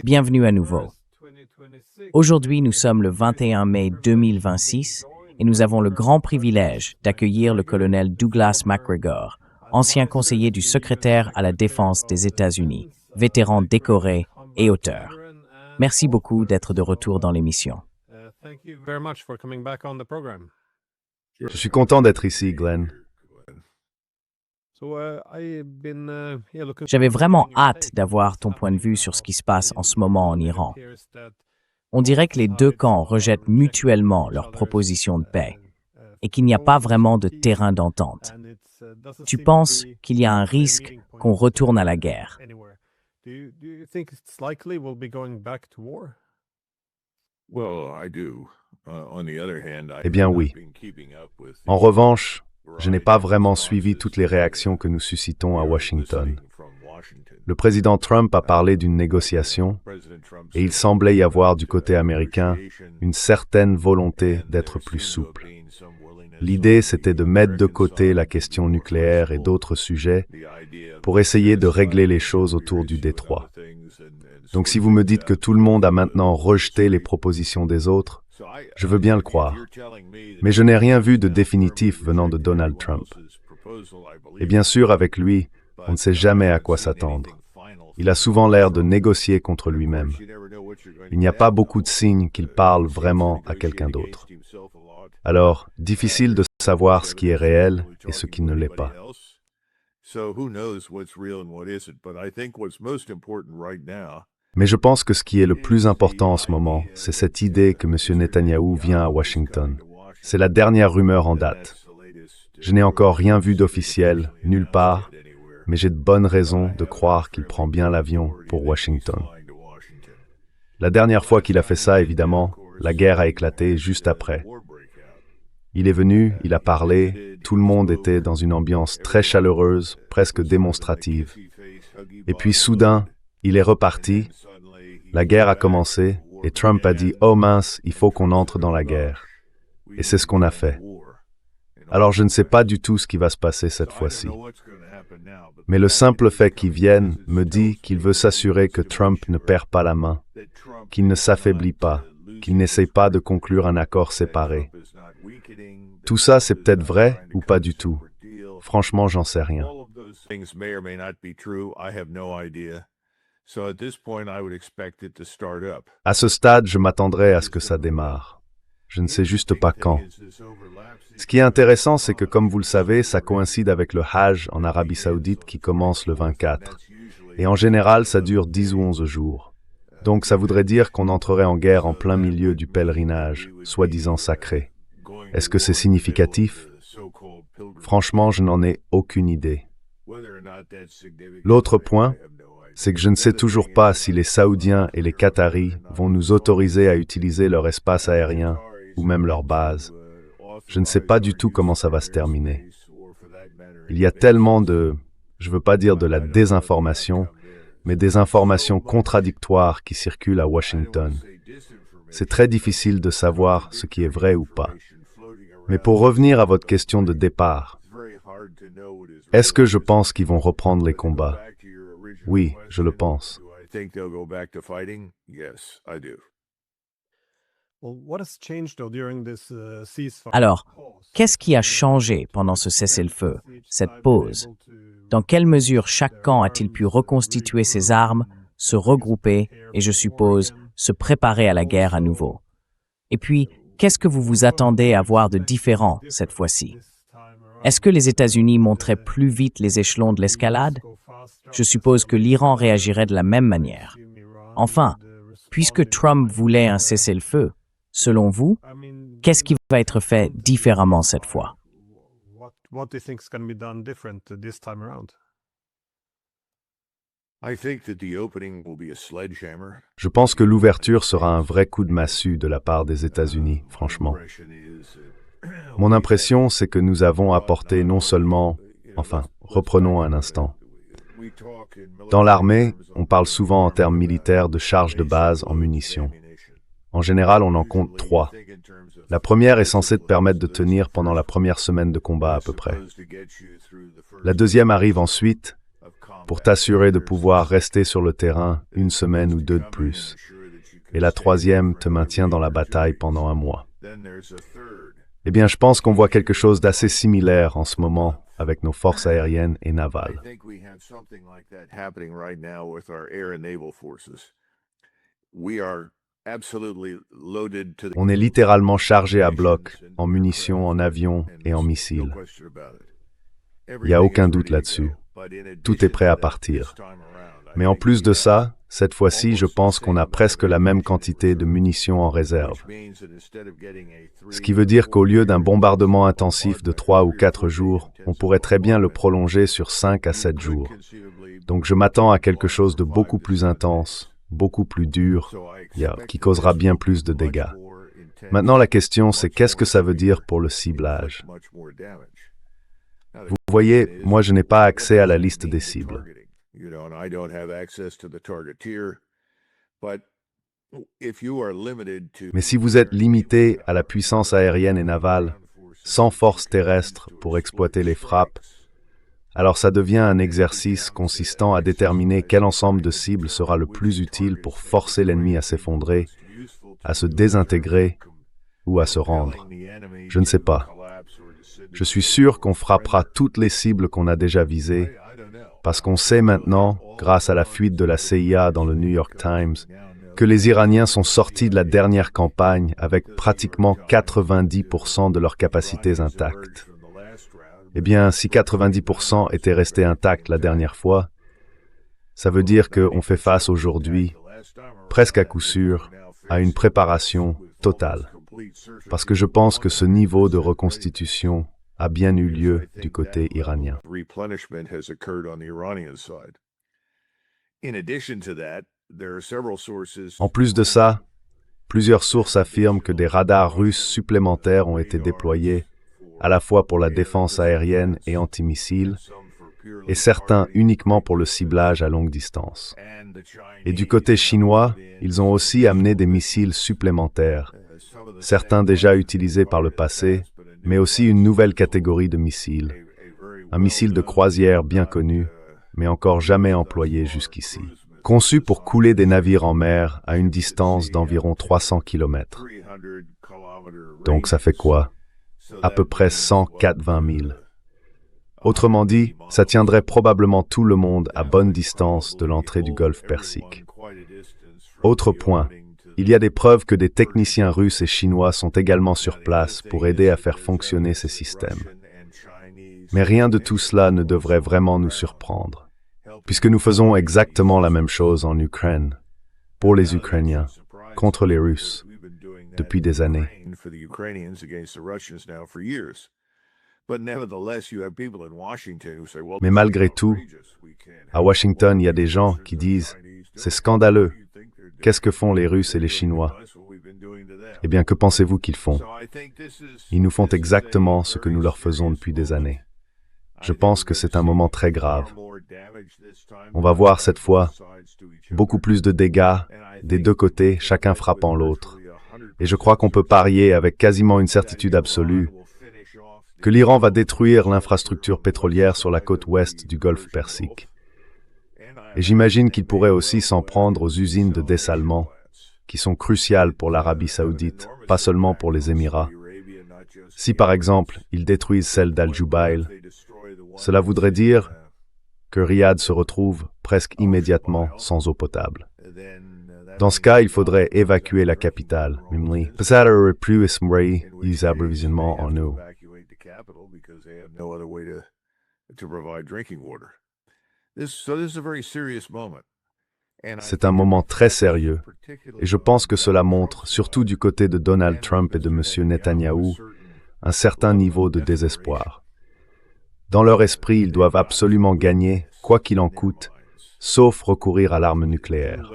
Bienvenue à nouveau. Aujourd'hui, nous sommes le 21 mai 2026 et nous avons le grand privilège d'accueillir le colonel Douglas Macgregor, ancien conseiller du secrétaire à la Défense des États-Unis, vétéran décoré et auteur. Merci beaucoup d'être de retour dans l'émission. Je suis content d'être ici, Glenn. J'avais vraiment hâte d'avoir ton point de vue sur ce qui se passe en ce moment en Iran. On dirait que les deux camps rejettent mutuellement leurs propositions de paix et qu'il n'y a pas vraiment de terrain d'entente. Tu penses qu'il y a un risque qu'on retourne à la guerre? Eh bien oui. En revanche, je n'ai pas vraiment suivi toutes les réactions que nous suscitons à Washington. Le président Trump a parlé d'une négociation et il semblait y avoir du côté américain une certaine volonté d'être plus souple. L'idée, c'était de mettre de côté la question nucléaire et d'autres sujets pour essayer de régler les choses autour du détroit. Donc si vous me dites que tout le monde a maintenant rejeté les propositions des autres, je veux bien le croire. Mais je n'ai rien vu de définitif venant de Donald Trump. Et bien sûr, avec lui, on ne sait jamais à quoi s'attendre. Il a souvent l'air de négocier contre lui-même. Il n'y a pas beaucoup de signes qu'il parle vraiment à quelqu'un d'autre. Alors, difficile de savoir ce qui est réel et ce qui ne l'est pas. Mais je pense que ce qui est le plus important en ce moment, c'est cette idée que M. Netanyahou vient à Washington. C'est la dernière rumeur en date. Je n'ai encore rien vu d'officiel, nulle part, mais j'ai de bonnes raisons de croire qu'il prend bien l'avion pour Washington. La dernière fois qu'il a fait ça, évidemment, la guerre a éclaté juste après. Il est venu, il a parlé, tout le monde était dans une ambiance très chaleureuse, presque démonstrative. Et puis soudain, il est reparti, la guerre a commencé, et Trump a dit « Oh mince, il faut qu'on entre dans la guerre ». Et c'est ce qu'on a fait. Alors je ne sais pas du tout ce qui va se passer cette fois-ci. Mais le simple fait qu'il vienne me dit qu'il veut s'assurer que Trump ne perd pas la main, qu'il ne s'affaiblit pas, qu'il n'essaye pas de conclure un accord séparé. Tout ça, c'est peut-être vrai ou pas du tout. Franchement, j'en sais rien. À ce stade, je m'attendrais à ce que ça démarre. Je ne sais juste pas quand. Ce qui est intéressant, c'est que, comme vous le savez, ça coïncide avec le Hajj en Arabie Saoudite qui commence le 24. Et en général, ça dure 10 ou 11 jours. Donc ça voudrait dire qu'on entrerait en guerre en plein milieu du pèlerinage, soi-disant sacré. Est-ce que c'est significatif? Franchement, je n'en ai aucune idée. L'autre point, c'est que je ne sais toujours pas si les Saoudiens et les Qataris vont nous autoriser à utiliser leur espace aérien ou même leur base. Je ne sais pas du tout comment ça va se terminer. Il y a tellement je ne veux pas dire de la désinformation, mais des informations contradictoires qui circulent à Washington. C'est très difficile de savoir ce qui est vrai ou pas. Mais pour revenir à votre question de départ, est-ce que je pense qu'ils vont reprendre les combats? Oui, je le pense. Alors, qu'est-ce qui a changé pendant ce cessez-le-feu, cette pause? Dans quelle mesure chaque camp a-t-il pu reconstituer ses armes, se regrouper et, je suppose, se préparer à la guerre à nouveau? Et puis, qu'est-ce que vous vous attendez à voir de différent cette fois-ci? Est-ce que les États-Unis monteraient plus vite les échelons de l'escalade? Je suppose que l'Iran réagirait de la même manière. Enfin, puisque Trump voulait un cessez-le-feu, selon vous, qu'est-ce qui va être fait différemment cette fois? Je pense que l'ouverture sera un vrai coup de massue de la part des États-Unis, franchement. Mon impression, c'est que nous avons apporté non seulement... Enfin, reprenons un instant. Dans l'armée, on parle souvent en termes militaires de charges de base en munitions. En général, on en compte 3. La première est censée te permettre de tenir pendant la première semaine de combat à peu près. La deuxième arrive ensuite, pour t'assurer de pouvoir rester sur le terrain une semaine ou deux de plus. Et la troisième te maintient dans la bataille pendant un mois. Eh bien, je pense qu'on voit quelque chose d'assez similaire en ce moment avec nos forces aériennes et navales. On est littéralement chargé à bloc en munitions, en avions et en missiles. Il n'y a aucun doute là-dessus. Tout est prêt à partir. Mais en plus de ça, cette fois-ci, je pense qu'on a presque la même quantité de munitions en réserve. Ce qui veut dire qu'au lieu d'un bombardement intensif de 3 ou 4 jours, on pourrait très bien le prolonger sur 5 à 7 jours. Donc je m'attends à quelque chose de beaucoup plus intense, beaucoup plus dur, qui causera bien plus de dégâts. Maintenant, la question, c'est qu'est-ce que ça veut dire pour le ciblage? Vous voyez, moi, je n'ai pas accès à la liste des cibles. Mais si vous êtes limité à la puissance aérienne et navale, sans force terrestre pour exploiter les frappes, alors ça devient un exercice consistant à déterminer quel ensemble de cibles sera le plus utile pour forcer l'ennemi à s'effondrer, à se désintégrer ou à se rendre. Je ne sais pas. Je suis sûr qu'on frappera toutes les cibles qu'on a déjà visées, parce qu'on sait maintenant, grâce à la fuite de la CIA dans le New York Times, que les Iraniens sont sortis de la dernière campagne avec pratiquement 90% de leurs capacités intactes. Eh bien, si 90% étaient restés intacts la dernière fois, ça veut dire qu'on fait face aujourd'hui, presque à coup sûr, à une préparation totale. Parce que je pense que ce niveau de reconstitution a bien eu lieu du côté iranien. En plus de ça, plusieurs sources affirment que des radars russes supplémentaires ont été déployés, à la fois pour la défense aérienne et antimissiles, et certains uniquement pour le ciblage à longue distance. Et du côté chinois, ils ont aussi amené des missiles supplémentaires, certains déjà utilisés par le passé, mais aussi une nouvelle catégorie de missiles. Un missile de croisière bien connu, mais encore jamais employé jusqu'ici. Conçu pour couler des navires en mer à une distance d'environ 300 km. Donc ça fait quoi? À peu près 180 000. Autrement dit, ça tiendrait probablement tout le monde à bonne distance de l'entrée du golfe Persique. Autre point, il y a des preuves que des techniciens russes et chinois sont également sur place pour aider à faire fonctionner ces systèmes. Mais rien de tout cela ne devrait vraiment nous surprendre, puisque nous faisons exactement la même chose en Ukraine, pour les Ukrainiens, contre les Russes, depuis des années. Mais malgré tout, à Washington, il y a des gens qui disent « C'est scandaleux. Qu'est-ce que font les Russes et les Chinois ?» Eh bien, que pensez-vous qu'ils font? Ils nous font exactement ce que nous leur faisons depuis des années. Je pense que c'est un moment très grave. On va voir cette fois beaucoup plus de dégâts des deux côtés, chacun frappant l'autre. Et je crois qu'on peut parier avec quasiment une certitude absolue que l'Iran va détruire l'infrastructure pétrolière sur la côte ouest du golfe Persique. Et j'imagine qu'il pourrait aussi s'en prendre aux usines de dessalement, qui sont cruciales pour l'Arabie saoudite, pas seulement pour les Émirats. Si par exemple, ils détruisent celle d'Al-Jubail, cela voudrait dire que Riyad se retrouve presque immédiatement sans eau potable. Dans ce cas, il faudrait évacuer la capitale, ça aurait pu essayer les approvisionnements en eau. C'est un moment très sérieux, et je pense que cela montre, surtout du côté de Donald Trump et de M. Netanyahou, un certain niveau de désespoir. Dans leur esprit, ils doivent absolument gagner, quoi qu'il en coûte, sauf recourir à l'arme nucléaire.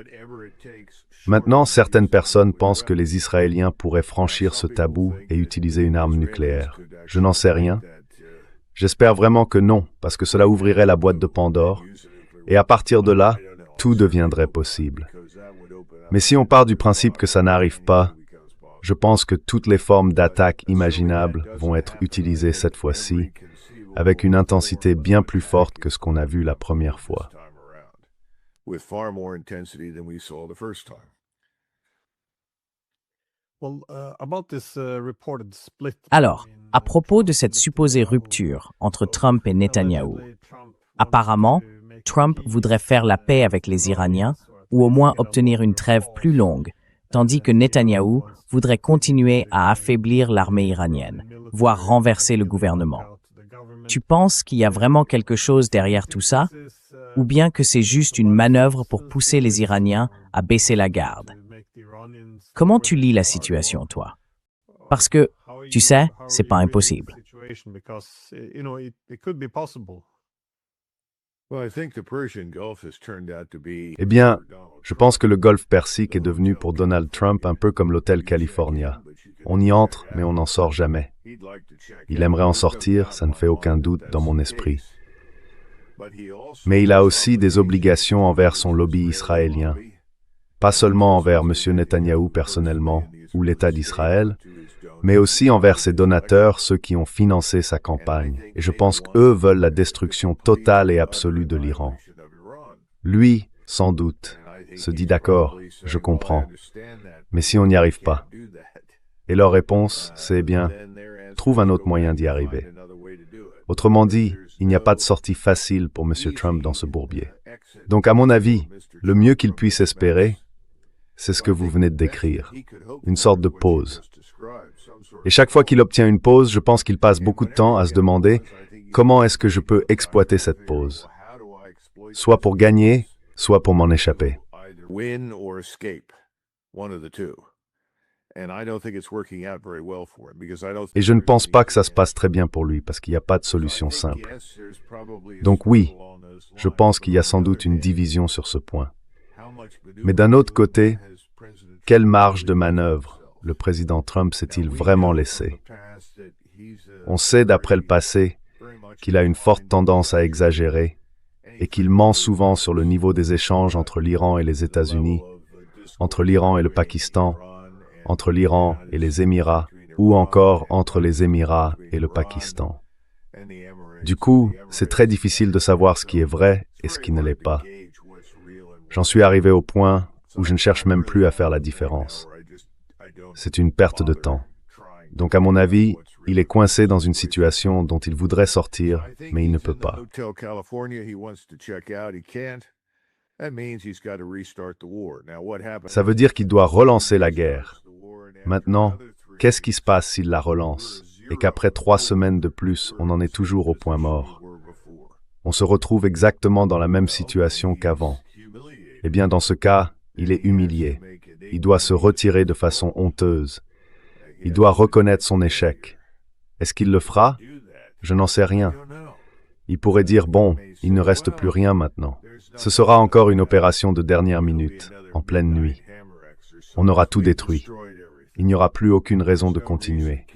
Maintenant, certaines personnes pensent que les Israéliens pourraient franchir ce tabou et utiliser une arme nucléaire. Je n'en sais rien. J'espère vraiment que non, parce que cela ouvrirait la boîte de Pandore, et à partir de là, tout deviendrait possible. Mais si on part du principe que ça n'arrive pas, je pense que toutes les formes d'attaque imaginables vont être utilisées cette fois-ci, avec une intensité bien plus forte que ce qu'on a vu la première fois. Alors, à propos de cette supposée rupture entre Trump et Netanyahou, apparemment, Trump voudrait faire la paix avec les Iraniens ou au moins obtenir une trêve plus longue, tandis que Netanyahou voudrait continuer à affaiblir l'armée iranienne, voire renverser le gouvernement. Tu penses qu'il y a vraiment quelque chose derrière tout ça, ou bien que c'est juste une manœuvre pour pousser les Iraniens à baisser la garde? Comment tu lis la situation, toi? Parce que, tu sais, c'est pas impossible. Eh bien, je pense que le golfe Persique est devenu pour Donald Trump un peu comme l'hôtel California. On y entre, mais on n'en sort jamais. Il aimerait en sortir, ça ne fait aucun doute dans mon esprit. Mais il a aussi des obligations envers son lobby israélien. Pas seulement envers M. Netanyahou personnellement, ou l'État d'Israël, mais aussi envers ses donateurs, ceux qui ont financé sa campagne. Et je pense qu'eux veulent la destruction totale et absolue de l'Iran. Lui, sans doute, se dit d'accord, je comprends, mais si on n'y arrive pas? Et leur réponse, c'est bien, trouve un autre moyen d'y arriver. Autrement dit, il n'y a pas de sortie facile pour M. Trump dans ce bourbier. Donc, à mon avis, le mieux qu'il puisse espérer, c'est ce que vous venez de décrire, une sorte de pause. Et chaque fois qu'il obtient une pause, je pense qu'il passe beaucoup de temps à se demander comment est-ce que je peux exploiter cette pause, soit pour gagner, soit pour m'en échapper. Et je ne pense pas que ça se passe très bien pour lui, parce qu'il n'y a pas de solution simple. Donc oui, je pense qu'il y a sans doute une division sur ce point. Mais d'un autre côté, quelle marge de manœuvre le président Trump s'est-il vraiment laissé? On sait d'après le passé qu'il a une forte tendance à exagérer et qu'il ment souvent sur le niveau des échanges entre l'Iran et les États-Unis, entre l'Iran et le Pakistan, entre l'Iran et les Émirats, ou encore entre les Émirats et le Pakistan. Du coup, c'est très difficile de savoir ce qui est vrai et ce qui ne l'est pas. J'en suis arrivé au point où je ne cherche même plus à faire la différence. C'est une perte de temps. Donc à mon avis, il est coincé dans une situation dont il voudrait sortir, mais il ne peut pas. Ça veut dire qu'il doit relancer la guerre. Maintenant, qu'est-ce qui se passe s'il la relance et qu'après 3 semaines de plus, on en est toujours au point mort? On se retrouve exactement dans la même situation qu'avant. Eh bien, dans ce cas, il est humilié. Il doit se retirer de façon honteuse. Il doit reconnaître son échec. Est-ce qu'il le fera? Je n'en sais rien. Il pourrait dire, bon, il ne reste plus rien maintenant. Ce sera encore une opération de dernière minute, en pleine nuit. On aura tout détruit. Il n'y aura plus aucune raison de continuer.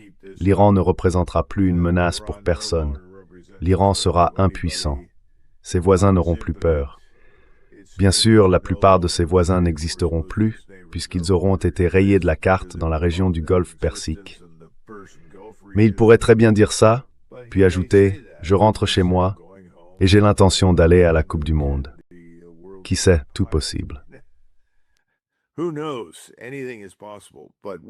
L'Iran ne représentera plus une menace pour personne. L'Iran sera impuissant. Ses voisins n'auront plus peur. Bien sûr, la plupart de ses voisins n'existeront plus, puisqu'ils auront été rayés de la carte dans la région du golfe Persique. Mais il pourrait très bien dire ça, puis ajouter « Je rentre chez moi et j'ai l'intention d'aller à la Coupe du Monde ». Qui sait, tout possible.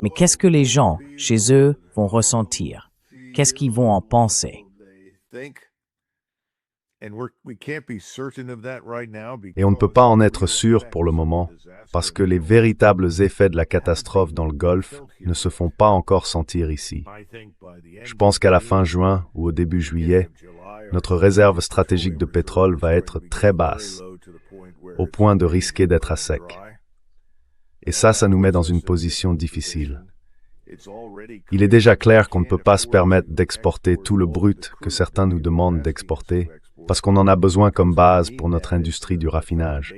Mais qu'est-ce que les gens, chez eux, vont ressentir? Qu'est-ce qu'ils vont en penser? Et on ne peut pas en être sûr pour le moment, parce que les véritables effets de la catastrophe dans le Golfe ne se font pas encore sentir ici. Je pense qu'à la fin juin ou au début juillet, notre réserve stratégique de pétrole va être très basse, au point de risquer d'être à sec. Et ça nous met dans une position difficile. Il est déjà clair qu'on ne peut pas se permettre d'exporter tout le brut que certains nous demandent d'exporter, parce qu'on en a besoin comme base pour notre industrie du raffinage.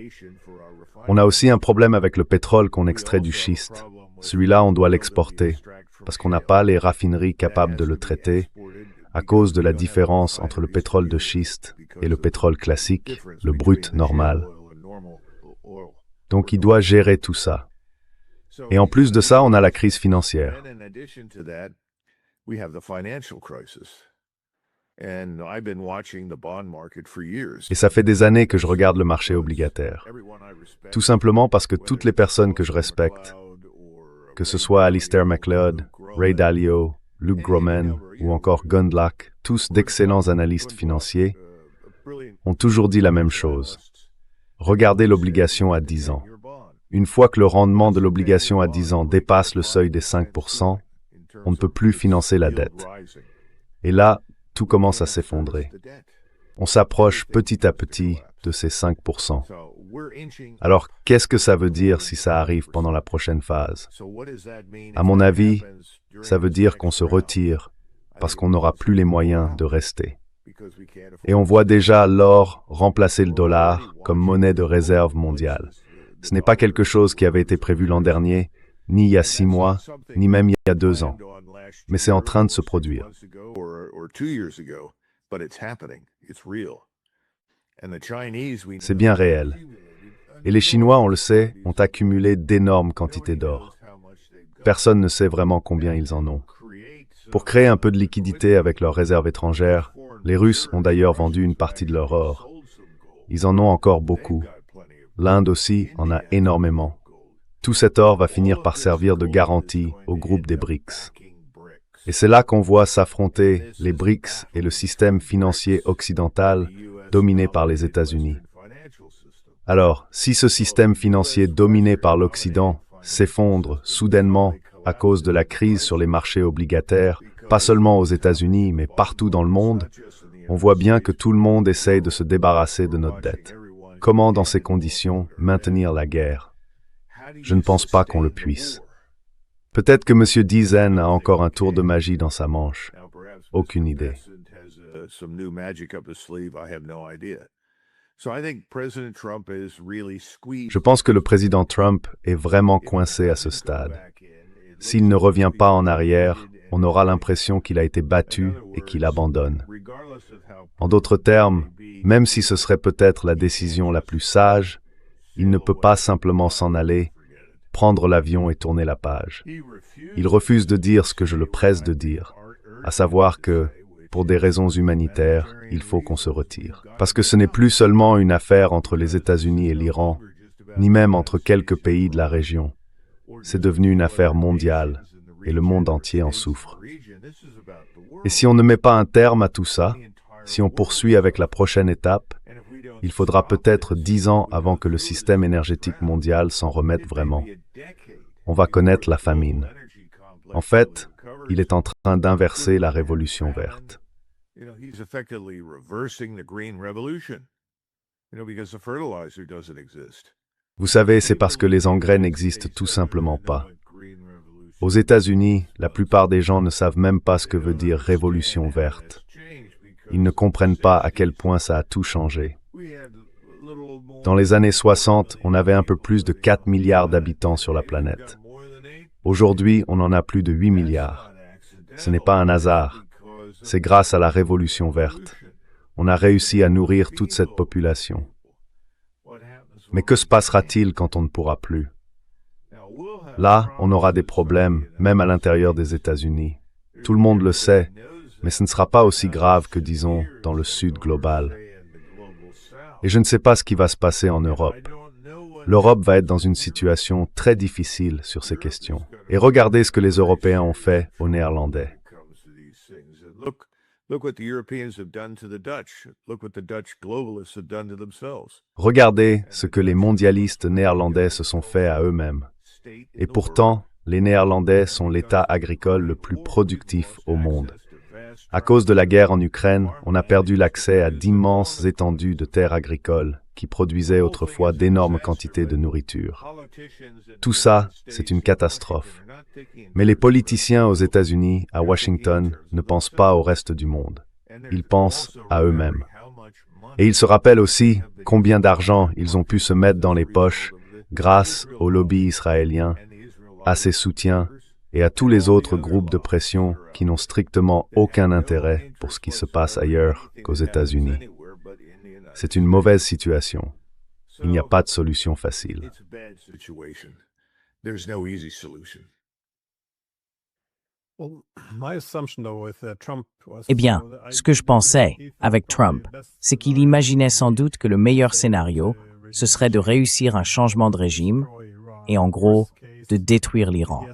On a aussi un problème avec le pétrole qu'on extrait du schiste. Celui-là, on doit l'exporter, parce qu'on n'a pas les raffineries capables de le traiter, à cause de la différence entre le pétrole de schiste et le pétrole classique, le brut normal. Donc il doit gérer tout ça. Et en plus de ça, on a la crise financière. Et ça fait des années que je regarde le marché obligataire. Tout simplement parce que toutes les personnes que je respecte, que ce soit Alistair MacLeod, Ray Dalio, Luke Gromen ou encore Gundlach, tous d'excellents analystes financiers, ont toujours dit la même chose. Regardez l'obligation à 10 ans. Une fois que le rendement de l'obligation à 10 ans dépasse le seuil des 5%, on ne peut plus financer la dette. Et là, tout commence à s'effondrer. On s'approche petit à petit de ces 5%. Alors, qu'est-ce que ça veut dire si ça arrive pendant la prochaine phase? À mon avis, ça veut dire qu'on se retire parce qu'on n'aura plus les moyens de rester. Et on voit déjà l'or remplacer le dollar comme monnaie de réserve mondiale. Ce n'est pas quelque chose qui avait été prévu l'an dernier, ni il y a 6 mois, ni même il y a 2 ans. Mais c'est en train de se produire. C'est bien réel. Et les Chinois, on le sait, ont accumulé d'énormes quantités d'or. Personne ne sait vraiment combien ils en ont. Pour créer un peu de liquidité avec leurs réserves étrangères, les Russes ont d'ailleurs vendu une partie de leur or. Ils en ont encore beaucoup. L'Inde aussi en a énormément. Tout cet or va finir par servir de garantie au groupe des BRICS. Et c'est là qu'on voit s'affronter les BRICS et le système financier occidental dominé par les États-Unis. Alors, si ce système financier dominé par l'Occident s'effondre soudainement à cause de la crise sur les marchés obligataires, pas seulement aux États-Unis, mais partout dans le monde, on voit bien que tout le monde essaye de se débarrasser de notre dette. Comment, dans ces conditions, maintenir la guerre? Je ne pense pas qu'on le puisse. Peut-être que M. Dizen a encore un tour de magie dans sa manche. Aucune idée. Je pense que le président Trump est vraiment coincé à ce stade. S'il ne revient pas en arrière, on aura l'impression qu'il a été battu et qu'il abandonne. En d'autres termes, même si ce serait peut-être la décision la plus sage, il ne peut pas simplement s'en aller, prendre l'avion et tourner la page. Il refuse de dire ce que je le presse de dire, à savoir que, pour des raisons humanitaires, il faut qu'on se retire. Parce que ce n'est plus seulement une affaire entre les États-Unis et l'Iran, ni même entre quelques pays de la région. C'est devenu une affaire mondiale, et le monde entier en souffre. Et si on ne met pas un terme à tout ça, si on poursuit avec la prochaine étape, il faudra peut-être 10 ans avant que le système énergétique mondial s'en remette vraiment. On va connaître la famine. En fait, il est en train d'inverser la révolution verte. Vous savez, c'est parce que les engrais n'existent tout simplement pas. Aux États-Unis, la plupart des gens ne savent même pas ce que veut dire révolution verte. Ils ne comprennent pas à quel point ça a tout changé. Dans les années 60, on avait un peu plus de 4 milliards d'habitants sur la planète. Aujourd'hui, on en a plus de 8 milliards. Ce n'est pas un hasard. C'est grâce à la révolution verte. On a réussi à nourrir toute cette population. Mais que se passera-t-il quand on ne pourra plus? Là, on aura des problèmes, même à l'intérieur des États-Unis. Tout le monde le sait, mais ce ne sera pas aussi grave que, disons, dans le Sud global. Et je ne sais pas ce qui va se passer en Europe. L'Europe va être dans une situation très difficile sur ces questions. Et regardez ce que les Européens ont fait aux Néerlandais. Regardez ce que les mondialistes néerlandais se sont fait à eux-mêmes. Et pourtant, les Néerlandais sont l'État agricole le plus productif au monde. À cause de la guerre en Ukraine, on a perdu l'accès à d'immenses étendues de terres agricoles qui produisaient autrefois d'énormes quantités de nourriture. Tout ça, c'est une catastrophe. Mais les politiciens aux États-Unis, à Washington, ne pensent pas au reste du monde. Ils pensent à eux-mêmes. Et ils se rappellent aussi combien d'argent ils ont pu se mettre dans les poches grâce au lobby israélien, à ses soutiens et à tous les autres groupes de pression qui n'ont strictement aucun intérêt pour ce qui se passe ailleurs qu'aux États-Unis. C'est une mauvaise situation. Il n'y a pas de solution facile. Eh bien, ce que je pensais avec Trump, c'est qu'il imaginait sans doute que le meilleur scénario, ce serait de réussir un changement de régime et en gros, de détruire l'Iran.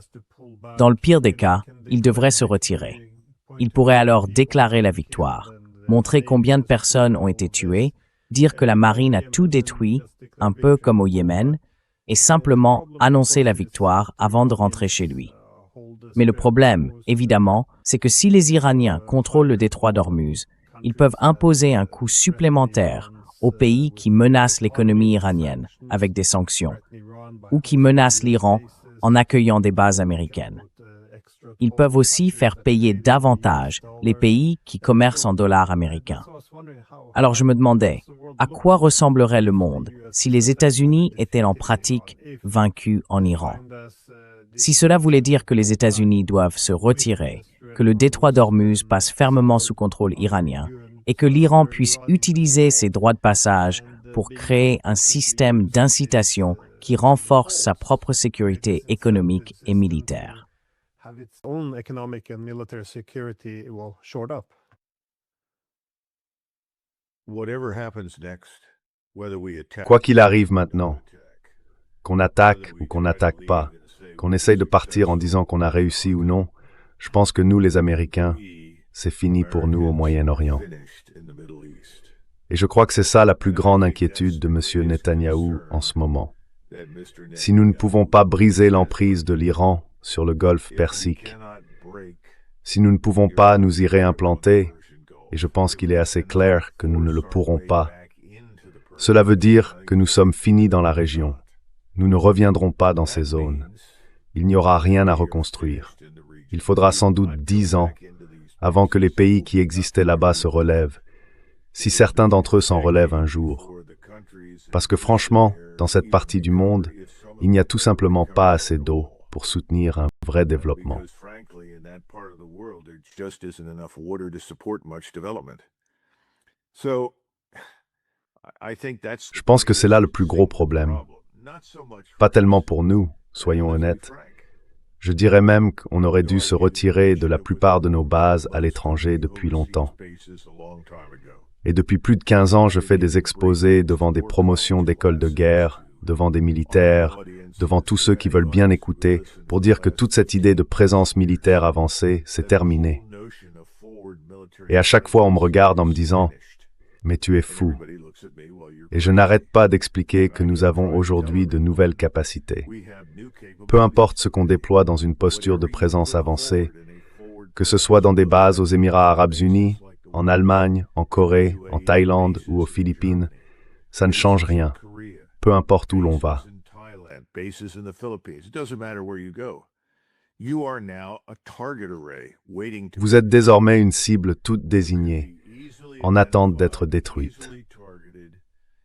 Dans le pire des cas, il devrait se retirer. Il pourrait alors déclarer la victoire, montrer combien de personnes ont été tuées, dire que la marine a tout détruit, un peu comme au Yémen, et simplement annoncer la victoire avant de rentrer chez lui. Mais le problème, évidemment, c'est que si les Iraniens contrôlent le détroit d'Ormuz, ils peuvent imposer un coût supplémentaire aux pays qui menacent l'économie iranienne avec des sanctions, ou qui menacent l'Iran en accueillant des bases américaines. Ils peuvent aussi faire payer davantage les pays qui commercent en dollars américains. Alors je me demandais, à quoi ressemblerait le monde si les États-Unis étaient en pratique vaincus en Iran? Si cela voulait dire que les États-Unis doivent se retirer, que le détroit d'Ormuz passe fermement sous contrôle iranien et que l'Iran puisse utiliser ses droits de passage pour créer un système d'incitation qui renforce sa propre sécurité économique et militaire. Quoi qu'il arrive maintenant, qu'on attaque ou qu'on n'attaque pas, qu'on essaye de partir en disant qu'on a réussi ou non, je pense que nous, les Américains, c'est fini pour nous au Moyen-Orient. Et je crois que c'est ça la plus grande inquiétude de M. Netanyahou en ce moment. Si nous ne pouvons pas briser l'emprise de l'Iran sur le golfe Persique, si nous ne pouvons pas nous y réimplanter, et je pense qu'il est assez clair que nous ne le pourrons pas, cela veut dire que nous sommes finis dans la région. Nous ne reviendrons pas dans ces zones. Il n'y aura rien à reconstruire. Il faudra sans doute 10 ans avant que les pays qui existaient là-bas se relèvent, si certains d'entre eux s'en relèvent un jour. Parce que franchement, dans cette partie du monde, il n'y a tout simplement pas assez d'eau pour soutenir un vrai développement. Je pense que c'est là le plus gros problème. Pas tellement pour nous, soyons honnêtes. Je dirais même qu'on aurait dû se retirer de la plupart de nos bases à l'étranger depuis longtemps. Et depuis plus de 15 ans, je fais des exposés devant des promotions d'écoles de guerre, devant des militaires, devant tous ceux qui veulent bien écouter, pour dire que toute cette idée de présence militaire avancée, c'est terminé. Et à chaque fois, on me regarde en me disant « Mais tu es fou ». Et je n'arrête pas d'expliquer que nous avons aujourd'hui de nouvelles capacités. Peu importe ce qu'on déploie dans une posture de présence avancée, que ce soit dans des bases aux Émirats arabes unis, en Allemagne, en Corée, en Thaïlande ou aux Philippines, ça ne change rien, peu importe où l'on va. Vous êtes désormais une cible toute désignée, en attente d'être détruite.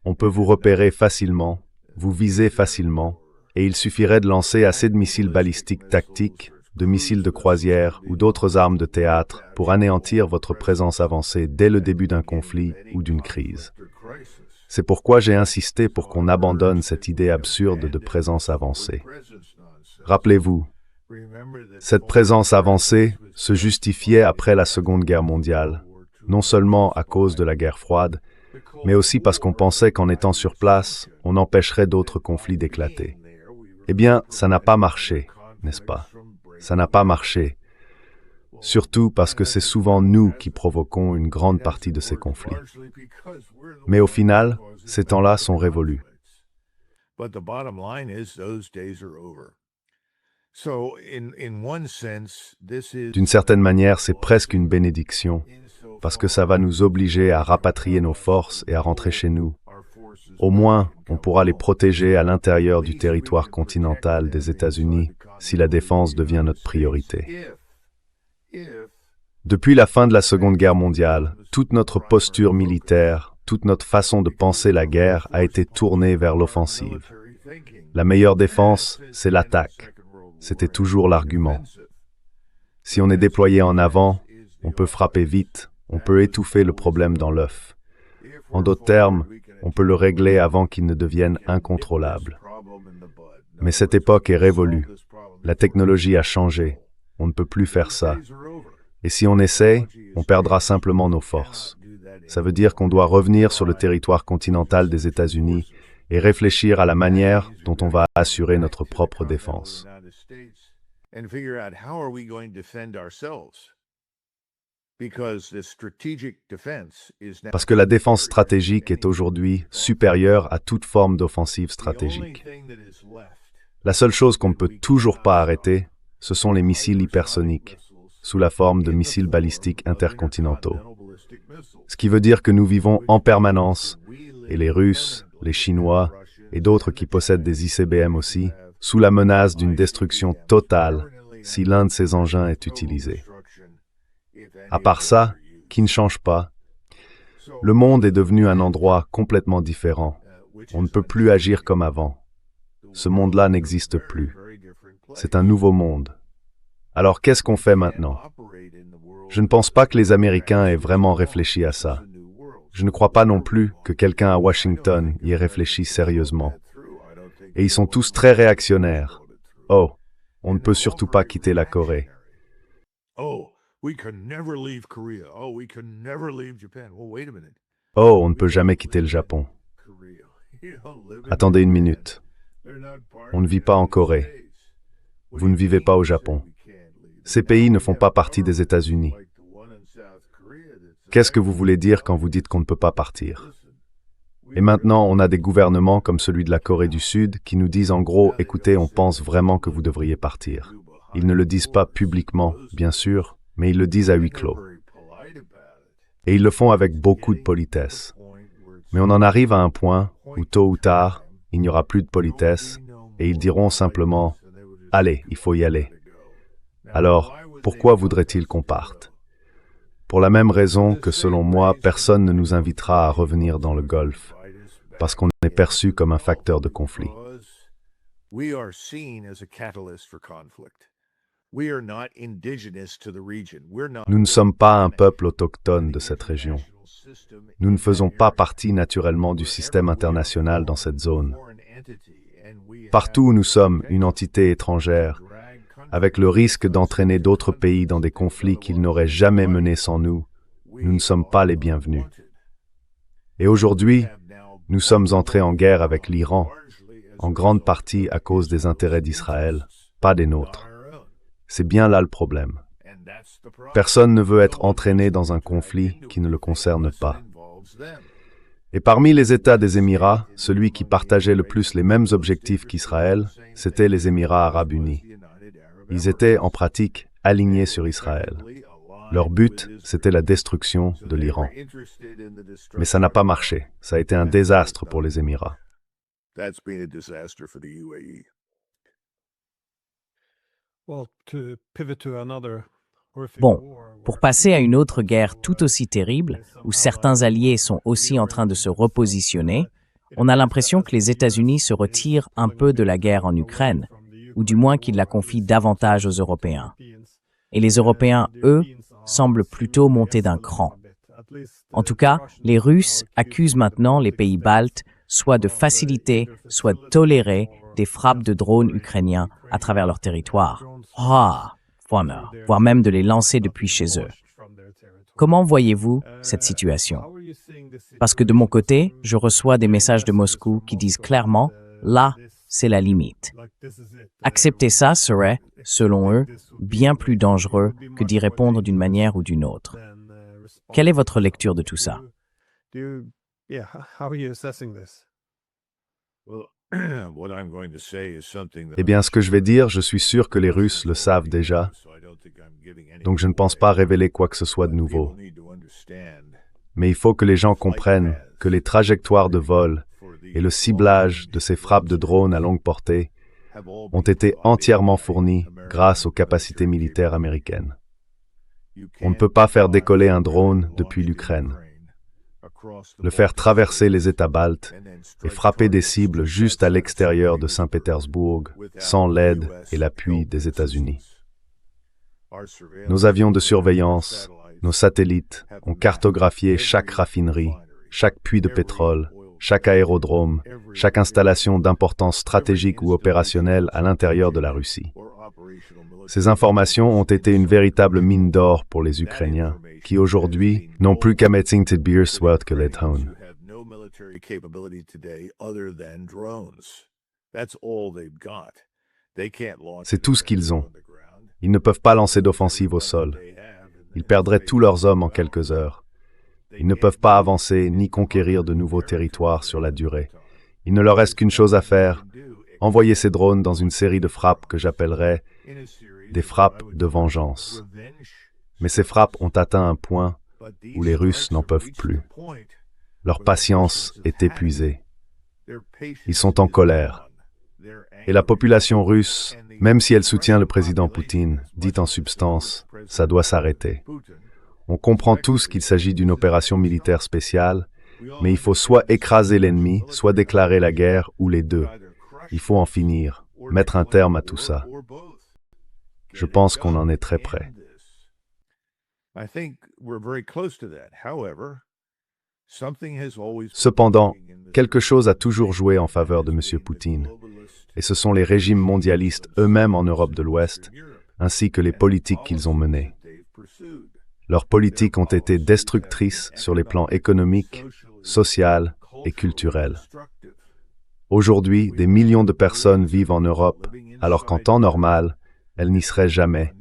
On peut vous repérer facilement, vous viser facilement, et il suffirait de lancer assez de missiles balistiques tactiques, de missiles de croisière ou d'autres armes de théâtre pour anéantir votre présence avancée dès le début d'un conflit ou d'une crise. C'est pourquoi j'ai insisté pour qu'on abandonne cette idée absurde de présence avancée. Rappelez-vous, cette présence avancée se justifiait après la Seconde Guerre mondiale, non seulement à cause de la guerre froide, mais aussi parce qu'on pensait qu'en étant sur place, on empêcherait d'autres conflits d'éclater. Eh bien, ça n'a pas marché, n'est-ce pas? Ça n'a pas marché, surtout parce que c'est souvent nous qui provoquons une grande partie de ces conflits. Mais au final, ces temps-là sont révolus. D'une certaine manière, c'est presque une bénédiction, parce que ça va nous obliger à rapatrier nos forces et à rentrer chez nous. Au moins, on pourra les protéger à l'intérieur du territoire continental des États-Unis si la défense devient notre priorité. Depuis la fin de la Seconde Guerre mondiale, toute notre posture militaire, toute notre façon de penser la guerre a été tournée vers l'offensive. La meilleure défense, c'est l'attaque. C'était toujours l'argument. Si on est déployé en avant, on peut frapper vite, on peut étouffer le problème dans l'œuf. En d'autres termes, on peut le régler avant qu'il ne devienne incontrôlable. Mais cette époque est révolue. La technologie a changé. On ne peut plus faire ça. Et si on essaie, on perdra simplement nos forces. Ça veut dire qu'on doit revenir sur le territoire continental des États-Unis et réfléchir à la manière dont on va assurer notre propre défense. Parce que la défense stratégique est aujourd'hui supérieure à toute forme d'offensive stratégique. La seule chose qu'on ne peut toujours pas arrêter, ce sont les missiles hypersoniques, sous la forme de missiles balistiques intercontinentaux. Ce qui veut dire que nous vivons en permanence, et les Russes, les Chinois et d'autres qui possèdent des ICBM aussi, sous la menace d'une destruction totale si l'un de ces engins est utilisé. À part ça, qui ne change pas, le monde est devenu un endroit complètement différent. On ne peut plus agir comme avant. Ce monde-là n'existe plus. C'est un nouveau monde. Alors qu'est-ce qu'on fait maintenant? Je ne pense pas que les Américains aient vraiment réfléchi à ça. Je ne crois pas non plus que quelqu'un à Washington y ait réfléchi sérieusement. Et ils sont tous très réactionnaires. Oh, on ne peut surtout pas quitter la Corée. Oh, on ne peut jamais quitter le Japon. Attendez une minute. On ne vit pas en Corée. Vous ne vivez pas au Japon. Ces pays ne font pas partie des États-Unis. Qu'est-ce que vous voulez dire quand vous dites qu'on ne peut pas partir? Et maintenant, on a des gouvernements comme celui de la Corée du Sud qui nous disent en gros, écoutez, on pense vraiment que vous devriez partir. Ils ne le disent pas publiquement, bien sûr, mais ils le disent à huis clos. Et ils le font avec beaucoup de politesse. Mais on en arrive à un point où tôt ou tard, il n'y aura plus de politesse et ils diront simplement « Allez, il faut y aller ». Alors, pourquoi voudraient-ils qu'on parte? Pour la même raison que, selon moi, personne ne nous invitera à revenir dans le Golfe, parce qu'on est perçu comme un facteur de conflit. Nous ne sommes pas un peuple autochtone de cette région. Nous ne faisons pas partie naturellement du système international dans cette zone. Partout où nous sommes une entité étrangère, avec le risque d'entraîner d'autres pays dans des conflits qu'ils n'auraient jamais menés sans nous, nous ne sommes pas les bienvenus. Et aujourd'hui, nous sommes entrés en guerre avec l'Iran, en grande partie à cause des intérêts d'Israël, pas des nôtres. C'est bien là le problème. Personne ne veut être entraîné dans un conflit qui ne le concerne pas. Et parmi les États des Émirats, celui qui partageait le plus les mêmes objectifs qu'Israël, c'était les Émirats arabes unis. Ils étaient, en pratique, alignés sur Israël. Leur but, c'était la destruction de l'Iran. Mais ça n'a pas marché. Ça a été un désastre pour les Émirats. Bon, pour passer à une autre guerre tout aussi terrible, où certains alliés sont aussi en train de se repositionner, on a l'impression que les États-Unis se retirent un peu de la guerre en Ukraine, ou du moins qu'ils la confient davantage aux Européens. Et les Européens, eux, semblent plutôt monter d'un cran. En tout cas, les Russes accusent maintenant les pays baltes soit de faciliter, soit de tolérer des frappes de drones ukrainiens à travers leur territoire. Voire même de les lancer depuis chez eux. Comment voyez-vous cette situation? Parce que de mon côté, je reçois des messages de Moscou qui disent clairement « là, c'est la limite ». Accepter ça serait, selon eux, bien plus dangereux que d'y répondre d'une manière ou d'une autre. Quelle est votre lecture de tout ça? Eh bien, ce que je vais dire, je suis sûr que les Russes le savent déjà, donc je ne pense pas révéler quoi que ce soit de nouveau. Mais il faut que les gens comprennent que les trajectoires de vol et le ciblage de ces frappes de drones à longue portée ont été entièrement fournis grâce aux capacités militaires américaines. On ne peut pas faire décoller un drone depuis l'Ukraine, le faire traverser les États baltes et frapper des cibles juste à l'extérieur de Saint-Pétersbourg sans l'aide et l'appui des États-Unis. Nos avions de surveillance, nos satellites ont cartographié chaque raffinerie, chaque puits de pétrole chaque aérodrome, chaque installation d'importance stratégique ou opérationnelle à l'intérieur de la Russie. Ces informations ont été une véritable mine d'or pour les Ukrainiens, qui aujourd'hui n'ont plus qu'à mettre que les drones. C'est tout ce qu'ils ont. Ils ne peuvent pas lancer d'offensive au sol. Ils perdraient tous leurs hommes en quelques heures. Ils ne peuvent pas avancer ni conquérir de nouveaux territoires sur la durée. Il ne leur reste qu'une chose à faire, envoyer ces drones dans une série de frappes que j'appellerais des frappes de vengeance. Mais ces frappes ont atteint un point où les Russes n'en peuvent plus. Leur patience est épuisée. Ils sont en colère. Et la population russe, même si elle soutient le président Poutine, dit en substance, ça doit s'arrêter. On comprend tous qu'il s'agit d'une opération militaire spéciale, mais il faut soit écraser l'ennemi, soit déclarer la guerre, ou les deux. Il faut en finir, mettre un terme à tout ça. Je pense qu'on en est très près. Cependant, quelque chose a toujours joué en faveur de M. Poutine, et ce sont les régimes mondialistes eux-mêmes en Europe de l'Ouest, ainsi que les politiques qu'ils ont menées. Leurs politiques ont été destructrices sur les plans économiques, social et culturel. Aujourd'hui, des millions de personnes vivent en Europe, alors qu'en temps normal, elles n'y seraient jamais,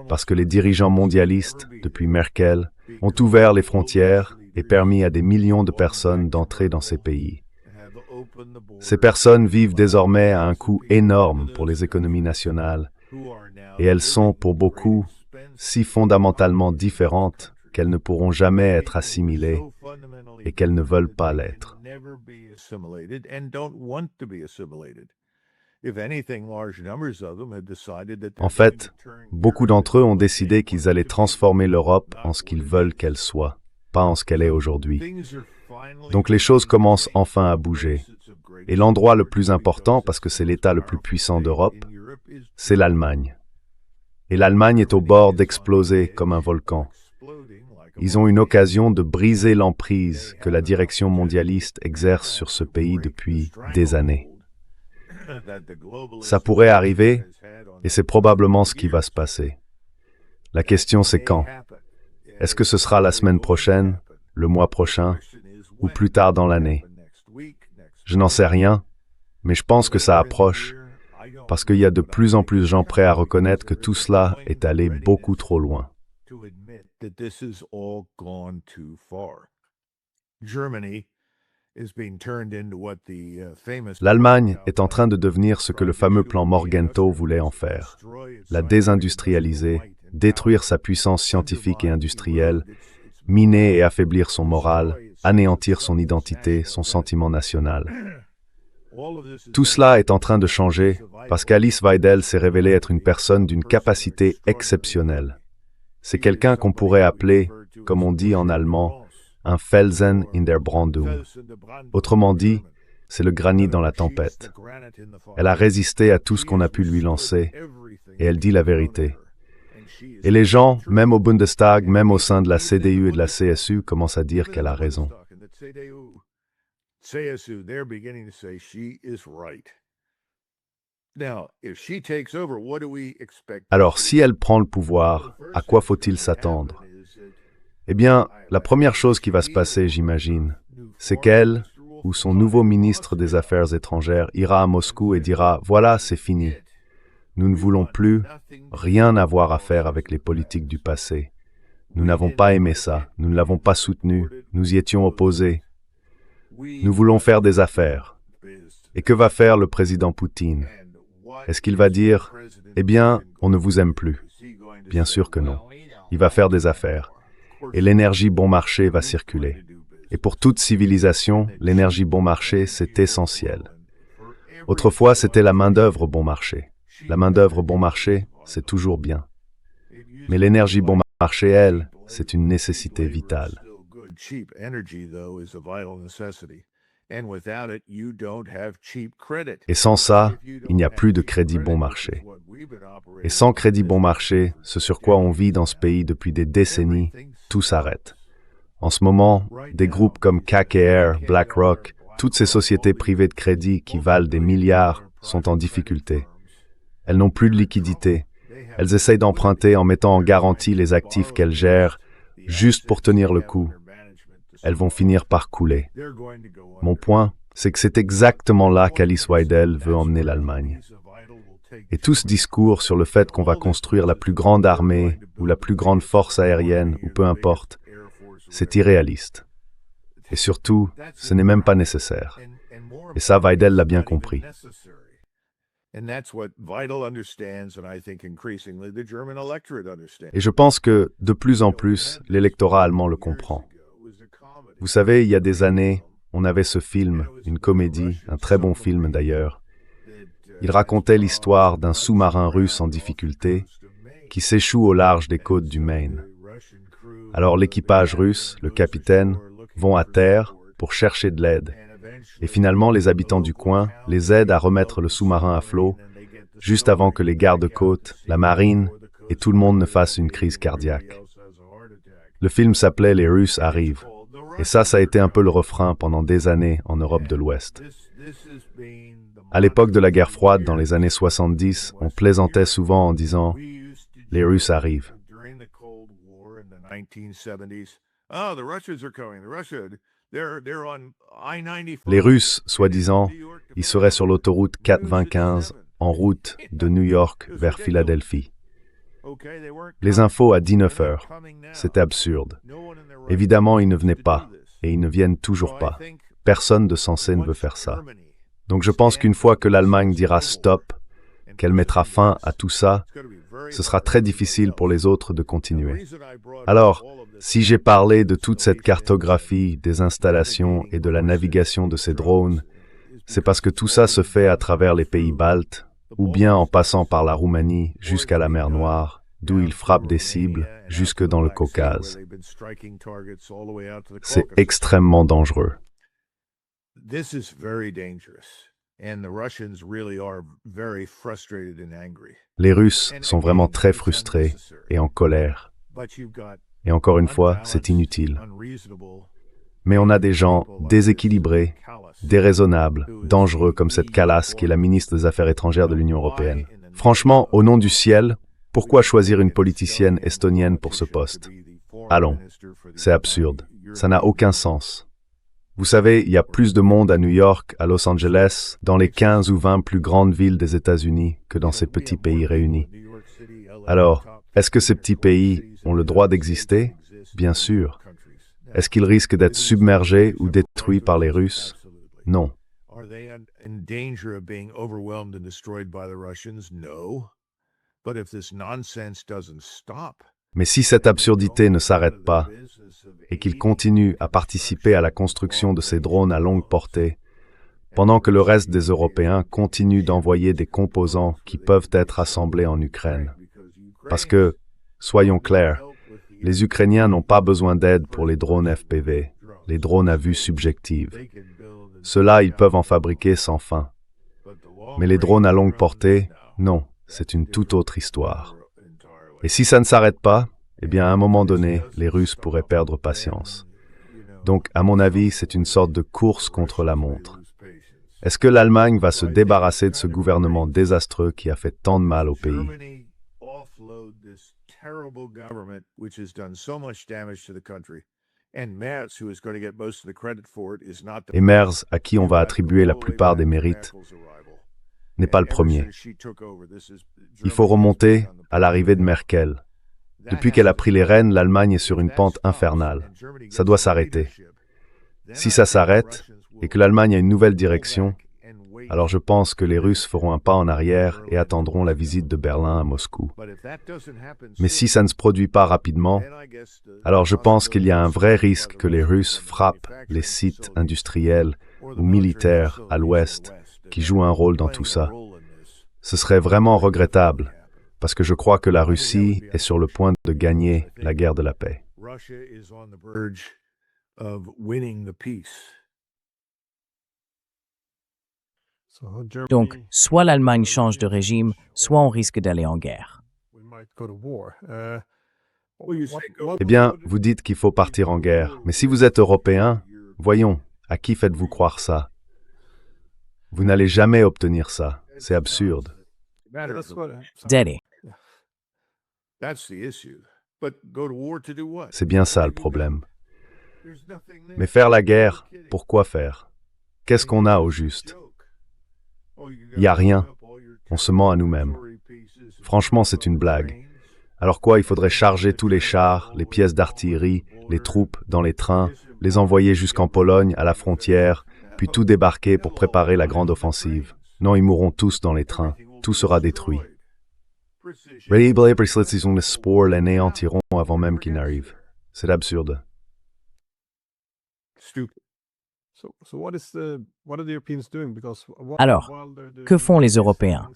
parce que les dirigeants mondialistes, depuis Merkel, ont ouvert les frontières et permis à des millions de personnes d'entrer dans ces pays. Ces personnes vivent désormais à un coût énorme pour les économies nationales, et elles sont, pour beaucoup, si fondamentalement différentes qu'elles ne pourront jamais être assimilées et qu'elles ne veulent pas l'être. En fait, beaucoup d'entre eux ont décidé qu'ils allaient transformer l'Europe en ce qu'ils veulent qu'elle soit, pas en ce qu'elle est aujourd'hui. Donc les choses commencent enfin à bouger. Et l'endroit le plus important, parce que c'est l'État le plus puissant d'Europe, c'est l'Allemagne. Et l'Allemagne est au bord d'exploser comme un volcan. Ils ont une occasion de briser l'emprise que la direction mondialiste exerce sur ce pays depuis des années. Ça pourrait arriver, et c'est probablement ce qui va se passer. La question c'est quand? Est-ce que ce sera la semaine prochaine, le mois prochain, ou plus tard dans l'année? Je n'en sais rien, mais je pense que ça approche, parce qu'il y a de plus en plus de gens prêts à reconnaître que tout cela est allé beaucoup trop loin. L'Allemagne est en train de devenir ce que le fameux plan Morgenthau voulait en faire, la désindustrialiser, détruire sa puissance scientifique et industrielle, miner et affaiblir son moral, anéantir son identité, son sentiment national. Tout cela est en train de changer parce qu'Alice Weidel s'est révélée être une personne d'une capacité exceptionnelle. C'est quelqu'un qu'on pourrait appeler, comme on dit en allemand, un Felsen in der Brandung. Autrement dit, c'est le granit dans la tempête. Elle a résisté à tout ce qu'on a pu lui lancer, et elle dit la vérité. Et les gens, même au Bundestag, même au sein de la CDU et de la CSU, commencent à dire qu'elle a raison. Alors, si elle prend le pouvoir, à quoi faut-il s'attendre? Eh bien, la première chose qui va se passer, j'imagine, c'est qu'elle, ou son nouveau ministre des Affaires étrangères, ira à Moscou et dira « Voilà, c'est fini. Nous ne voulons plus rien avoir à faire avec les politiques du passé. Nous n'avons pas aimé ça, nous ne l'avons pas soutenu, nous y étions opposés. Nous voulons faire des affaires. » Et que va faire le président Poutine? Est-ce qu'il va dire « Eh bien, on ne vous aime plus » ? Bien sûr que non. Il va faire des affaires. Et l'énergie bon marché va circuler. Et pour toute civilisation, l'énergie bon marché, c'est essentiel. Autrefois, c'était la main-d'œuvre bon marché. La main-d'œuvre bon marché, c'est toujours bien. Mais l'énergie bon marché, elle, c'est une nécessité vitale. Et sans ça, il n'y a plus de crédit bon marché. Et sans crédit bon marché, ce sur quoi on vit dans ce pays depuis des décennies, tout s'arrête. En ce moment, des groupes comme KKR, BlackRock, Toutes ces sociétés privées de crédit qui valent des milliards sont en difficulté. Elles n'ont plus de liquidité. Elles essayent d'emprunter en mettant en garantie les actifs qu'elles gèrent, juste pour tenir le coup. Elles vont finir par couler. Mon point, c'est que c'est exactement là qu'Alice Weidel veut emmener l'Allemagne. Et tout ce discours sur le fait qu'on va construire la plus grande armée ou la plus grande force aérienne, ou peu importe, c'est irréaliste. Et surtout, ce n'est même pas nécessaire. Et ça, Weidel l'a bien compris. Et je pense que, de plus en plus, l'électorat allemand le comprend. Vous savez, il y a des années, on avait ce film, une comédie, un très bon film d'ailleurs. Il racontait l'histoire d'un sous-marin russe en difficulté qui s'échoue au large des côtes du Maine. Alors l'équipage russe, le capitaine, vont à terre pour chercher de l'aide. Et finalement, les habitants du coin les aident à remettre le sous-marin à flot, juste avant que les gardes-côtes, la marine et tout le monde ne fassent une crise cardiaque. Le film s'appelait « Les Russes arrivent ». Et ça a été un peu le refrain pendant des années en Europe de l'Ouest. À l'époque de la guerre froide, dans les années 70, on plaisantait souvent en disant « Les Russes arrivent ». Les Russes, soi-disant, ils seraient sur l'autoroute 425 en route de New York vers Philadelphie. Les infos à 19 heures, c'était absurde. Évidemment, ils ne venaient pas, et ils ne viennent toujours pas. Personne de sensé ne veut faire ça. Donc je pense qu'une fois que l'Allemagne dira stop, qu'elle mettra fin à tout ça, ce sera très difficile pour les autres de continuer. Alors, si j'ai parlé de toute cette cartographie, des installations et de la navigation de ces drones, c'est parce que tout ça se fait à travers les pays baltes, ou bien en passant par la Roumanie jusqu'à la mer Noire, d'où ils frappent des cibles jusque dans le Caucase. C'est extrêmement dangereux. Les Russes sont vraiment très frustrés et en colère. Et encore une fois, c'est inutile. Mais on a des gens déséquilibrés, déraisonnables, dangereux comme cette Kallas qui est la ministre des Affaires étrangères de l'Union européenne. Franchement, au nom du ciel, pourquoi choisir une politicienne estonienne pour ce poste? Allons, c'est absurde. Ça n'a aucun sens. Vous savez, il y a plus de monde à New York, à Los Angeles, dans les 15 ou 20 plus grandes villes des États-Unis que dans ces petits pays réunis. Alors, est-ce que ces petits pays ont le droit d'exister? Bien sûr. Est-ce qu'ils risquent d'être submergés ou détruits par les Russes? Non. Mais si cette absurdité ne s'arrête pas et qu'ils continuent à participer à la construction de ces drones à longue portée, pendant que le reste des Européens continuent d'envoyer des composants qui peuvent être assemblés en Ukraine. Parce que, soyons clairs, les Ukrainiens n'ont pas besoin d'aide pour les drones FPV, les drones à vue subjective. Ceux-là, ils peuvent en fabriquer sans fin. Mais les drones à longue portée, non, c'est une toute autre histoire. Et si ça ne s'arrête pas, eh bien à un moment donné, les Russes pourraient perdre patience. Donc, à mon avis, c'est une sorte de course contre la montre. Est-ce que l'Allemagne va se débarrasser de ce gouvernement désastreux qui a fait tant de mal au pays? Et Merz, à qui on va attribuer la plupart des mérites, n'est pas le premier. Il faut remonter à l'arrivée de Merkel. Depuis qu'elle a pris les rênes, l'Allemagne est sur une pente infernale. Ça doit s'arrêter. Si ça s'arrête et que l'Allemagne a une nouvelle direction, alors je pense que les Russes feront un pas en arrière et attendront la visite de Berlin à Moscou. Mais si ça ne se produit pas rapidement, alors je pense qu'il y a un vrai risque que les Russes frappent les sites industriels ou militaires à l'ouest qui jouent un rôle dans tout ça. Ce serait vraiment regrettable, parce que je crois que la Russie est sur le point de gagner la guerre de la paix. Donc, soit l'Allemagne change de régime, soit on risque d'aller en guerre. Eh bien, vous dites qu'il faut partir en guerre, mais si vous êtes Européen, voyons, À qui faites-vous croire ça? Vous n'allez jamais obtenir ça. C'est absurde. Delhi. C'est bien ça le problème. Mais faire la guerre, pourquoi faire? Qu'est-ce qu'on a au juste? Il n'y a rien. On se ment à nous-mêmes. Franchement, c'est une blague. Alors quoi, il faudrait charger tous les chars, les pièces d'artillerie, les troupes dans les trains, les envoyer jusqu'en Pologne, à la frontière, puis tout débarquer pour préparer la grande offensive. Non, ils mourront tous dans les trains. Tout sera détruit. Les bracelets ont les spores l'anéantiront avant même qu'ils n'arrivent. C'est absurde. Alors, que font les Européens?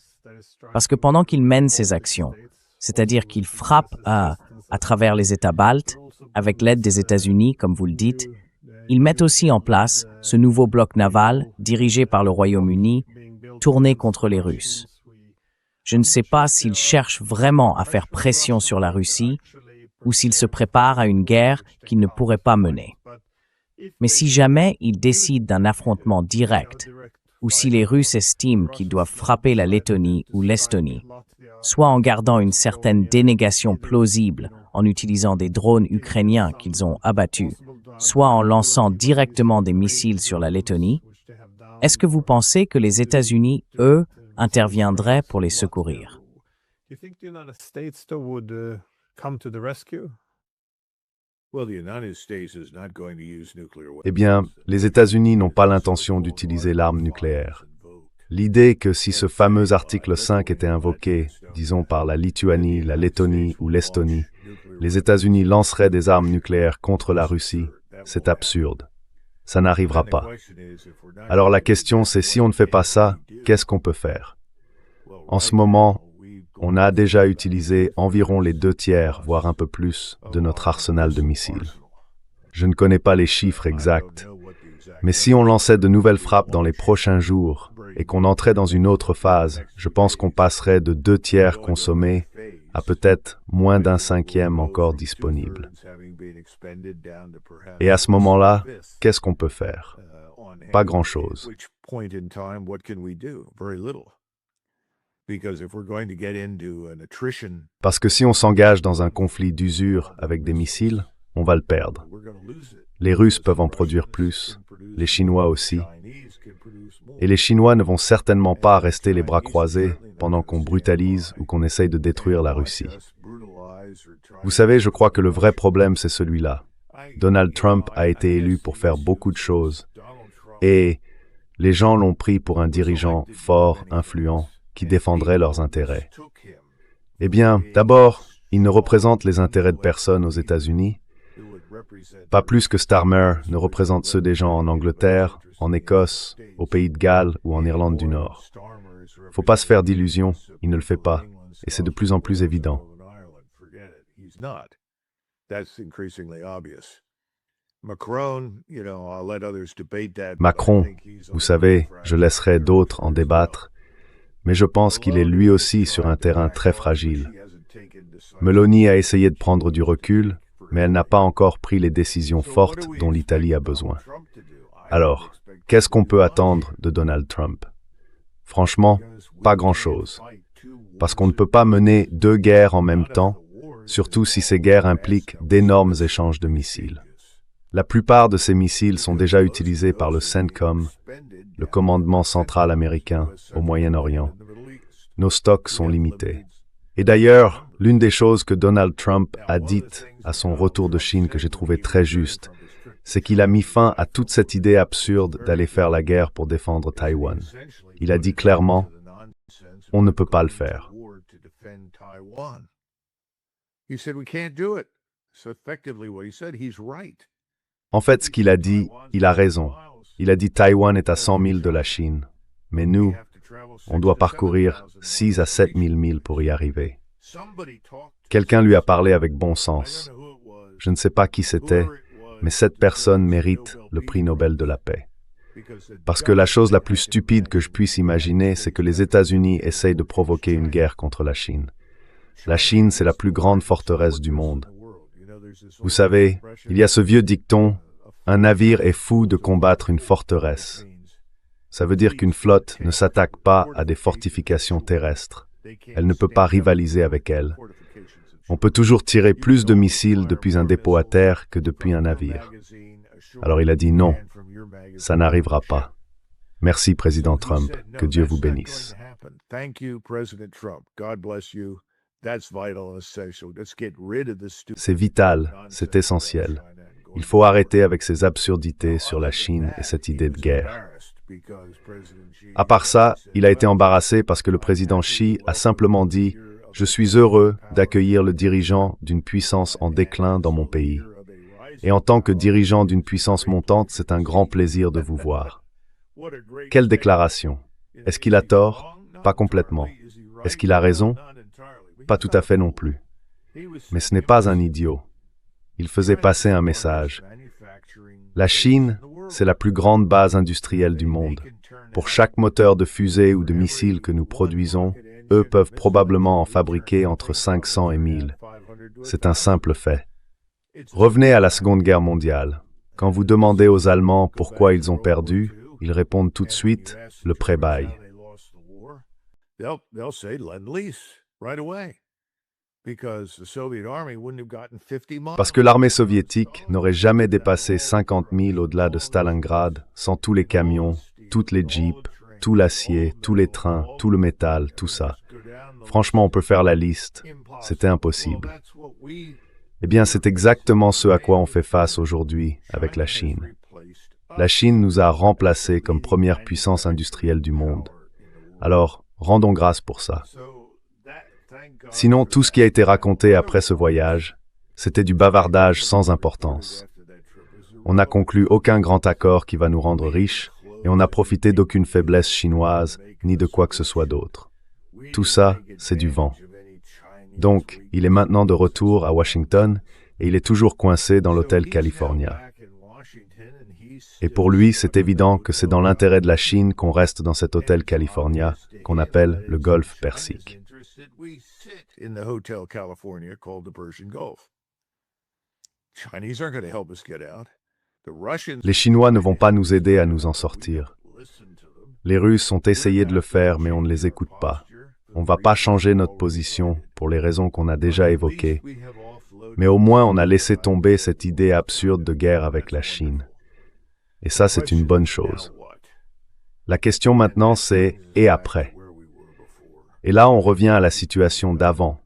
Parce que pendant qu'ils mènent ces actions, c'est-à-dire qu'ils frappent à travers les États baltes, avec l'aide des États-Unis, comme vous le dites, ils mettent aussi en place ce nouveau bloc naval dirigé par le Royaume-Uni, tourné contre les Russes. Je ne sais pas s'ils cherchent vraiment à faire pression sur la Russie ou s'ils se préparent à une guerre qu'ils ne pourraient pas mener. Mais si jamais ils décident d'un affrontement direct, ou si les Russes estiment qu'ils doivent frapper la Lettonie ou l'Estonie, soit en gardant une certaine dénégation plausible en utilisant des drones ukrainiens qu'ils ont abattus, soit en lançant directement des missiles sur la Lettonie, est-ce que vous pensez que les États-Unis, eux, interviendraient pour les secourir? Eh bien, les États-Unis n'ont pas l'intention d'utiliser l'arme nucléaire. L'idée que si ce fameux article 5 était invoqué, disons par la Lituanie, la Lettonie ou l'Estonie, les États-Unis lanceraient des armes nucléaires contre la Russie, c'est absurde. Ça n'arrivera pas. Alors la question c'est si on ne fait pas ça, qu'est-ce qu'on peut faire? En ce moment, on a déjà utilisé environ les 2/3, voire un peu plus, de notre arsenal de missiles. Je ne connais pas les chiffres exacts, mais si on lançait de nouvelles frappes dans les prochains jours et qu'on entrait dans une autre phase, je pense qu'on passerait de 2/3 consommés à peut-être moins d'un 5e encore disponible. Et à ce moment-là, qu'est-ce qu'on peut faire? Pas grand-chose. Parce que si on s'engage dans un conflit d'usure avec des missiles, on va le perdre. Les Russes peuvent en produire plus, les Chinois aussi. Et les Chinois ne vont certainement pas rester les bras croisés pendant qu'on brutalise ou qu'on essaye de détruire la Russie. Vous savez, je crois que le vrai problème, c'est celui-là. Donald Trump a été élu pour faire beaucoup de choses. Et les gens l'ont pris pour un dirigeant fort, influent, qui défendrait leurs intérêts. Eh bien, d'abord, il ne représente les intérêts de personne aux États-Unis, pas plus que Starmer ne représente ceux des gens en Angleterre, en Écosse, au Pays de Galles ou en Irlande du Nord. Faut pas se faire d'illusions, il ne le fait pas, et c'est de plus en plus évident. Macron, vous savez, je laisserai d'autres en débattre, mais je pense qu'il est lui aussi sur un terrain très fragile. Meloni a essayé de prendre du recul, mais elle n'a pas encore pris les décisions fortes dont l'Italie a besoin. Alors, qu'est-ce qu'on peut attendre de Donald Trump? Franchement, pas grand-chose. Parce qu'on ne peut pas mener deux guerres en même temps, surtout si ces guerres impliquent d'énormes échanges de missiles. La plupart de ces missiles sont déjà utilisés par le CENTCOM, le commandement central américain, au Moyen-Orient. Nos stocks sont limités. Et d'ailleurs, l'une des choses que Donald Trump a dites à son retour de Chine que j'ai trouvé très juste, c'est qu'il a mis fin à toute cette idée absurde d'aller faire la guerre pour défendre Taïwan. Il a dit clairement, on ne peut pas le faire. En fait, ce qu'il a dit, il a raison. Il a dit Taïwan est à 100 000 de la Chine. Mais nous, on doit parcourir 6 à 7 000 milles pour y arriver. Quelqu'un lui a parlé avec bon sens. Je ne sais pas qui c'était, mais cette personne mérite le prix Nobel de la paix. Parce que la chose la plus stupide que je puisse imaginer, c'est que les États-Unis essayent de provoquer une guerre contre la Chine. La Chine, c'est la plus grande forteresse du monde. Vous savez, il y a ce vieux dicton Un navire est fou de combattre une forteresse. Ça veut dire qu'une flotte ne s'attaque pas à des fortifications terrestres. Elle ne peut pas rivaliser avec elles. On peut toujours tirer plus de missiles depuis un dépôt à terre que depuis un navire. Alors il a dit non, ça n'arrivera pas. Merci, Président Trump, que Dieu vous bénisse. C'est vital, c'est essentiel. Il faut arrêter avec ces absurdités sur la Chine et cette idée de guerre. À part ça, il a été embarrassé parce que le président Xi a simplement dit « Je suis heureux d'accueillir le dirigeant d'une puissance en déclin dans mon pays. Et en tant que dirigeant d'une puissance montante, c'est un grand plaisir de vous voir. » Quelle déclaration! Est-ce qu'il a tort? Pas complètement. Est-ce qu'il a raison? Pas tout à fait non plus. Mais ce n'est pas un idiot. Il faisait passer un message. La Chine, c'est la plus grande base industrielle du monde. Pour chaque moteur de fusée ou de missile que nous produisons, eux peuvent probablement en fabriquer entre 500 et 1000. C'est un simple fait. Revenez à la Seconde Guerre mondiale. Quand vous demandez aux Allemands pourquoi ils ont perdu, ils répondent tout de suite « le pré-bail ». Parce que l'armée soviétique n'aurait jamais dépassé 50 000 au-delà de Stalingrad sans tous les camions, toutes les jeeps, tout l'acier, tous les trains, tout le métal, tout ça. Franchement, on peut faire la liste. C'était impossible. Eh bien, c'est exactement ce à quoi on fait face aujourd'hui avec la Chine. La Chine nous a remplacés comme première puissance industrielle du monde. Alors, rendons grâce pour ça. Sinon, tout ce qui a été raconté après ce voyage, c'était du bavardage sans importance. On n'a conclu aucun grand accord qui va nous rendre riches et on n'a profité d'aucune faiblesse chinoise ni de quoi que ce soit d'autre. Tout ça, c'est du vent. Donc, il est maintenant de retour à Washington et il est toujours coincé dans l'hôtel California. Et pour lui, c'est évident que c'est dans l'intérêt de la Chine qu'on reste dans cet hôtel California qu'on appelle le Golfe Persique. Les Chinois ne vont pas nous aider à nous en sortir. Les Russes ont essayé de le faire, mais on ne les écoute pas. On ne va pas changer notre position pour les raisons qu'on a déjà évoquées. Mais au moins, on a laissé tomber cette idée absurde de guerre avec la Chine. Et ça, c'est une bonne chose. La question maintenant, c'est « et après ?» Et là, on revient à la situation d'avant.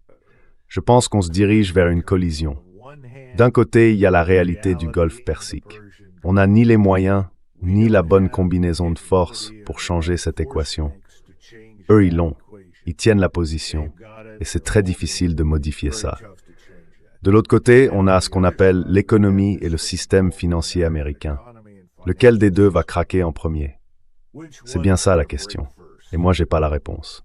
Je pense qu'on se dirige vers une collision. D'un côté, il y a la réalité du Golfe Persique. On n'a ni les moyens, ni la bonne combinaison de forces pour changer cette équation. Eux, ils l'ont. Ils tiennent la position. Et c'est très difficile de modifier ça. De l'autre côté, on a ce qu'on appelle l'économie et le système financier américain. Lequel des deux va craquer en premier? C'est bien ça la question. Et moi, j'ai pas la réponse.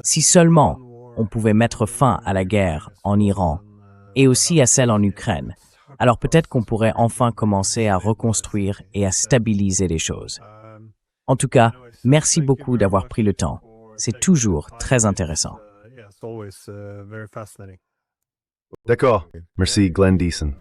Si seulement on pouvait mettre fin à la guerre en Iran et aussi à celle en Ukraine, alors peut-être qu'on pourrait enfin commencer à reconstruire et à stabiliser les choses. En tout cas, merci beaucoup d'avoir pris le temps. C'est toujours très intéressant. D'accord. Merci, Glenn Deason.